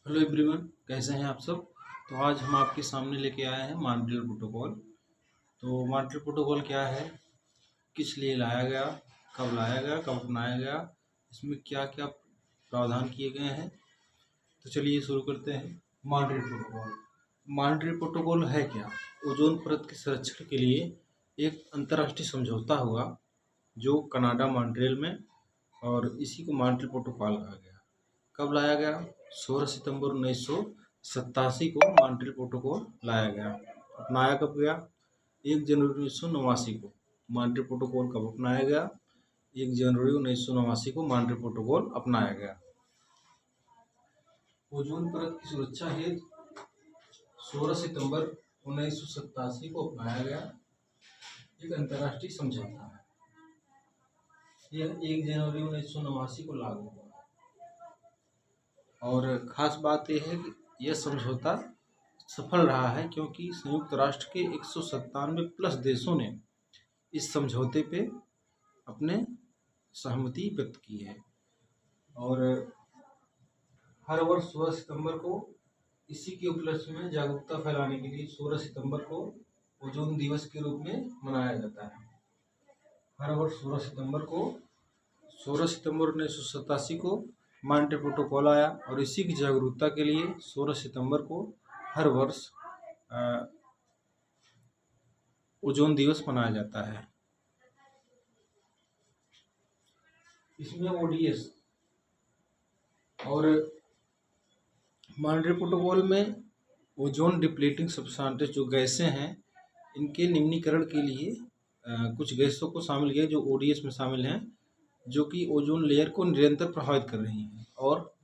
Hello everyone, कैसे हैं आप सब। तो आज हम आपके सामने लेके आए हैं मॉन्ट्रियल प्रोटोकॉल। तो मॉन्ट्रियल प्रोटोकॉल क्या है, किस लिए लाया गया, कब लाया गया, कब अपनाया गया, इसमें क्या क्या प्रावधान किए गए हैं। तो चलिए शुरू करते हैं। Montreal protocol. मॉन्ट्रियल प्रोटोकॉल है क्या? ओजोन परत के संरक्षण के लिए एक अंतर्राष्ट्रीय समझौता हुआ जो कनाडा मॉन्ट्रियल में, और इसी को मॉन्ट्रियल प्रोटोकॉल कहा गया। कब लाया गया? 16 सितंबर 1987 को मॉन्ट्रियल प्रोटोकॉल लाया गया। अपनाया कब गया? 1 जनवरी 1989 को। मॉन्ट्रियल प्रोटोकॉल कब अपनाया गया? 1 जनवरी 1989 को मॉन्ट्रियल प्रोटोकॉल अपनाया गया। ओजोन परत की सुरक्षा हेतु 16 सितंबर 1987 को अपनाया गया एक अंतर्राष्ट्रीय समझौता है। यह 1 जनवरी 1989 को लागू हुआ। और ख़ास बात यह है कि यह समझौता सफल रहा है क्योंकि संयुक्त राष्ट्र के 197 प्लस देशों ने इस समझौते पे अपने सहमति व्यक्त की है। और हर वर्ष 16 सितंबर को इसी के उपलक्ष्य में जागरूकता फैलाने के लिए 16 सितंबर को ओजोन दिवस के रूप में मनाया जाता है। हर वर्ष 16 सितंबर 1987 को मॉन्ट्रियल प्रोटोकॉल आया और इसी की जागरूकता के लिए 16 सितंबर को हर वर्ष ओजोन दिवस मनाया जाता है। इसमें ओडीएस और मॉन्ट्रियल प्रोटोकॉल में ओजोन डिप्लीटिंग सब्सटेंसेस जो गैसें हैं, इनके निम्नीकरण के लिए कुछ गैसों को शामिल किया जो ओडीएस में शामिल हैं, जो कि ओजोन लेयर को निरंतर प्रभावित कर रही हैं। और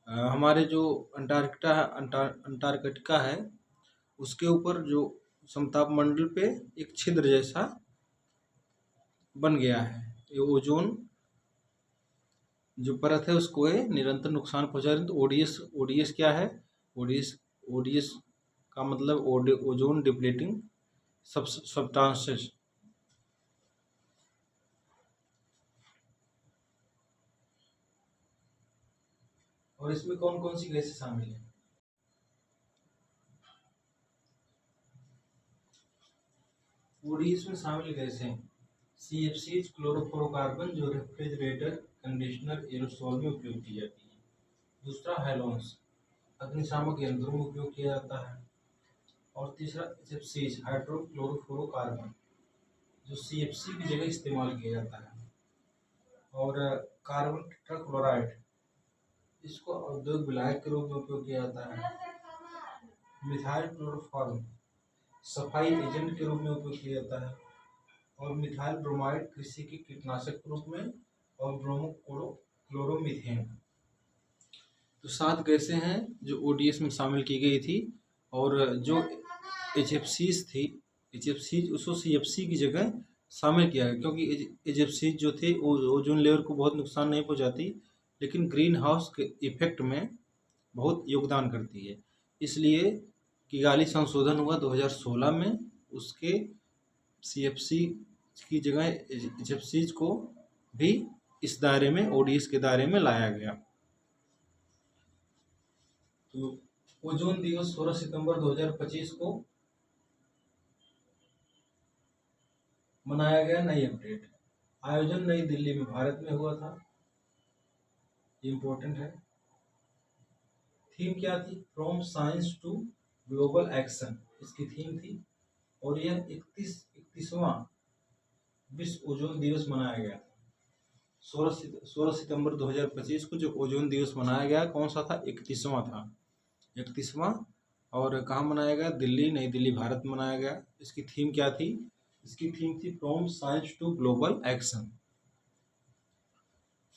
हमारे जो अंटार्कटिका है उसके ऊपर जो समताप मंडल पे एक छिद्र जैसा बन गया है। ये ओजोन जो परत है उसको ये निरंतर नुकसान पहुंचा रही है। तो ओडीएस क्या है? ओडीएस का मतलब ओजोन डिप्लीटिंग सब्सटेंसेस। और इसमें कौन कौन सी गैसें शामिल हैं? ओडीएस में शामिल गैसें CFCs, क्लोरोफ्लोरोकार्बन जो रेफ्रिजरेटर, कंडीशनर, एरोसोल में उपयोग की जाती है। दूसरा हैलोन्स, अग्निशामक यंत्रों में उपयोग किया जाता है। और तीसरा HFCs, हाइड्रोक्लोरोफ्लोरोकार्बन, जो CFC की जगह इस्तेमाल किया जाता है। और कार्बन टेट्राक्लोराइड, इसको औद्योगिक विलायक के रूप में उपयोग किया जाता है। मिथाइल क्लोरोफॉर्म, सफाई एजेंट के रूप में उपयोग किया जाता है। और मिथाइल ब्रोमाइड, कृषि के कीटनाशक के रूप में। और क्लोरोमीथेन। तो 7 गैसें हैं जो ओडीएस में शामिल की गई थी। और जो HFCs थी, HFCs उसको CFC की जगह शामिल किया गया क्योंकि HFCs जो थे ओजोन लेयर को बहुत नुकसान नहीं पहुंचाती, लेकिन ग्रीन हाउस के इफेक्ट में बहुत योगदान करती है। इसलिए किगाली संशोधन हुआ 2016 में, उसके CFC की जगह HFCs को भी इस दायरे में, ओडीएस के दायरे में लाया गया। तो ओजोन दिवस 16 सितंबर 2025 को मनाया गया। नई अपडेट, आयोजन नई दिल्ली में भारत में हुआ था। इम्पोर्टेंट है। थीम क्या थी? From science to global action, इसकी थीम थी। और यह 31वां विश्व ओजोन दिवस मनाया गया था। 16 सितंबर 2025 को जो ओजोन दिवस मनाया गया, कौन सा था? 31वां था। 31वां। और कहाँ मनाया गया? दिल्ली, नई दिल्ली, भारत में मनाया गया। इसकी थीम क्या थी? इसकी थीम थी from science to global action.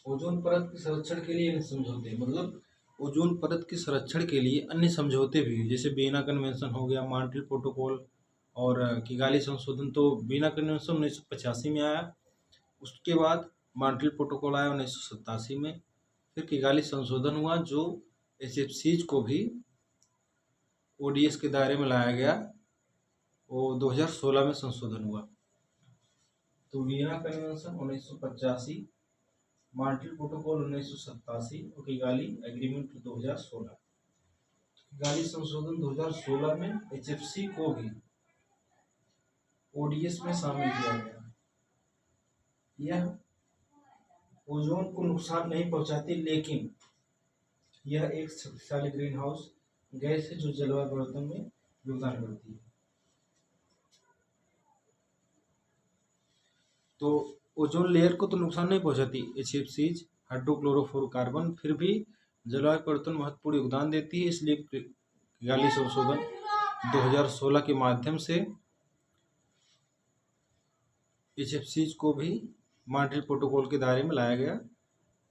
Ozone परत के संरक्षण के लिए समझौते, मतलब ओजोन परत के संरक्षण के लिए अन्य समझौते भी, जैसे वियना कन्वेंशन हो गया, मॉन्ट्रियल प्रोटोकॉल और किगाली संशोधन। तो वियना कन्वेंशन 1985 में आया, उसके बाद मॉन्ट्रियल प्रोटोकॉल आया 1987 में, फिर किगाली संशोधन हुआ जो HFCs को भी ओडीएस के दायरे में लाया गया, वो 2016 में संशोधन हुआ। तो वियना कन्वेंशन 1985, मॉन्ट्रियल प्रोटोकॉल 1987 और किगाली एग्रीमेंट 2016। किगाली संशोधन 2016 में HFC को भी ODS में शामिल किया गया। यह ओजोन को नुकसान नहीं पहुंचाती, लेकिन यह एक शक्तिशाली ग्रीन हाउस गैस है जो जलवायु परिवर्तन में योगदान करती है। तो ओजोन लेयर को तो नुकसान नहीं पहुंचाती HFCs, हाइड्रोक्लोरोफ्लोरोकार्बन, फिर भी जलवायु परिवर्तन महत्वपूर्ण योगदान देती है। इसलिए किगाली संशोधन 2016 के माध्यम से HFCs को भी मॉन्ट्रियल प्रोटोकॉल के दायरे में लाया गया।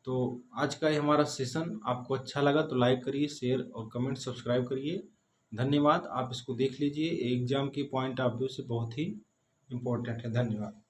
तो आज का ये हमारा सेशन आपको अच्छा लगा तो लाइक करिए, शेयर और कमेंट सब्सक्राइब करिए। धन्यवाद। आप इसको देख लीजिए, एग्जाम के पॉइंट ऑफ व्यू से बहुत ही इम्पोर्टेंट है। धन्यवाद।